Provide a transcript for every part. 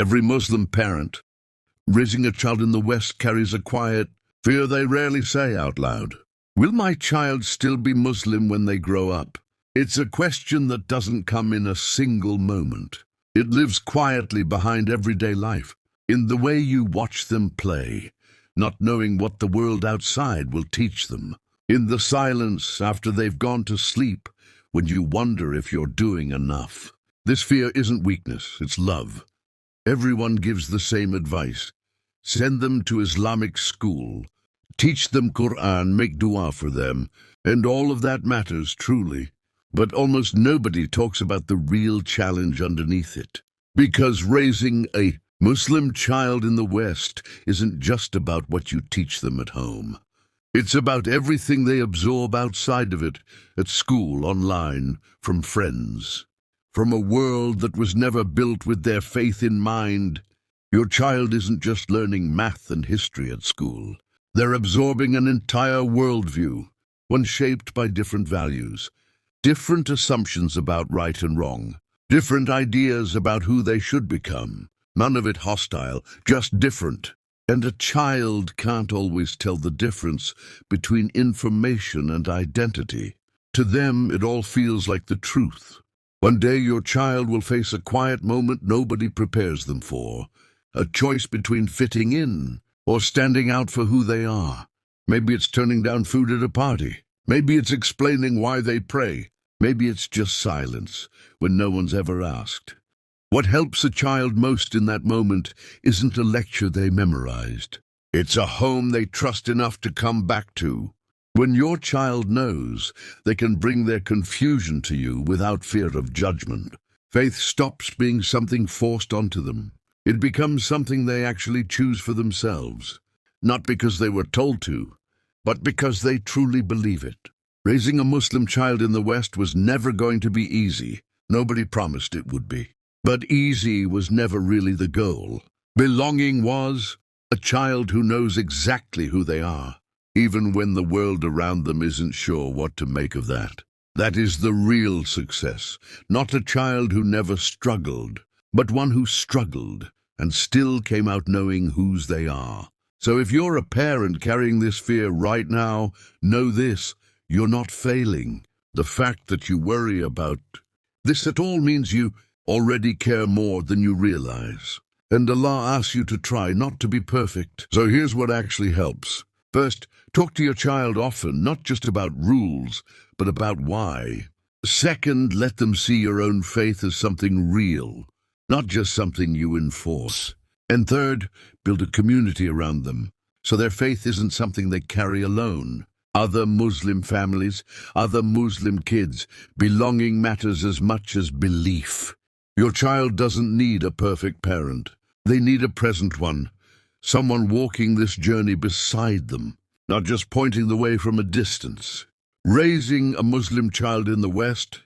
Every Muslim parent raising a child in the West carries a quiet fear they rarely say out loud. Will my child still be Muslim when they grow up? It's a question that doesn't come in a single moment. It lives quietly behind everyday life, in the way you watch them play, not knowing what the world outside will teach them. In the silence after they've gone to sleep, when you wonder if you're doing enough. This fear isn't weakness, it's love. Everyone gives the same advice. Send them to Islamic school. Teach them Quran, make dua for them, and all of that matters truly. But almost nobody talks about the real challenge underneath it. Because raising a Muslim child in the West isn't just about what you teach them at home. It's about everything they absorb outside of it, at school, online, from friends, from a world that was never built with their faith in mind. Your child isn't just learning math and history at school. They're absorbing an entire worldview, one shaped by different values, different assumptions about right and wrong, different ideas about who they should become. None of it hostile, just different. And a child can't always tell the difference between information and identity. To them, it all feels like the truth. One day your child will face a quiet moment nobody prepares them for, a choice between fitting in or standing out for who they are. Maybe it's turning down food at a party. Maybe it's explaining why they pray. Maybe it's just silence when no one's ever asked. What helps a child most in that moment isn't a lecture they memorized. It's a home they trust enough to come back to. When your child knows they can bring their confusion to you without fear of judgment, faith stops being something forced onto them. It becomes something they actually choose for themselves, not because they were told to, but because they truly believe it. Raising a Muslim child in the West was never going to be easy. Nobody promised it would be. But easy was never really the goal. Belonging was. A child who knows exactly who they are, even when the world around them isn't sure what to make of that. That is the real success. Not a child who never struggled, but one who struggled and still came out knowing whose they are. So if you're a parent carrying this fear right now, know this: you're not failing. The fact that you worry about this at all means you already care more than you realize. And Allah asks you to try not to be perfect. So here's what actually helps. First, talk to your child often, not just about rules, but about why. Second, let them see your own faith as something real, not just something you enforce. And third, build a community around them, so their faith isn't something they carry alone. Other Muslim families, other Muslim kids. Belonging matters as much as belief. Your child doesn't need a perfect parent. They need a present one, someone walking this journey beside them, not just pointing the way from a distance. Raising a Muslim child in the West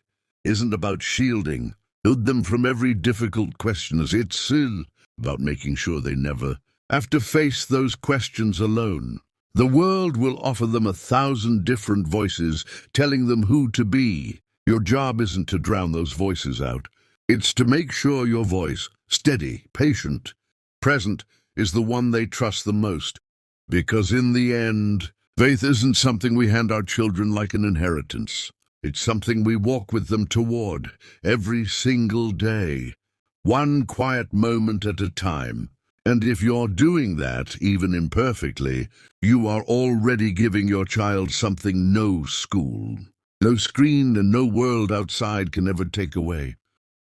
isn't about shielding them from every difficult question. It's still about making sure they never have to face those questions alone. The world will offer them 1,000 different voices telling them who to be. Your job isn't to drown those voices out. It's to make sure your voice, steady, patient, present, is the one they trust the most. Because in the end, faith isn't something we hand our children like an inheritance. It's something we walk with them toward every single day, one quiet moment at a time. And if you're doing that, even imperfectly, you are already giving your child something no school, no screen, and no world outside can ever take away.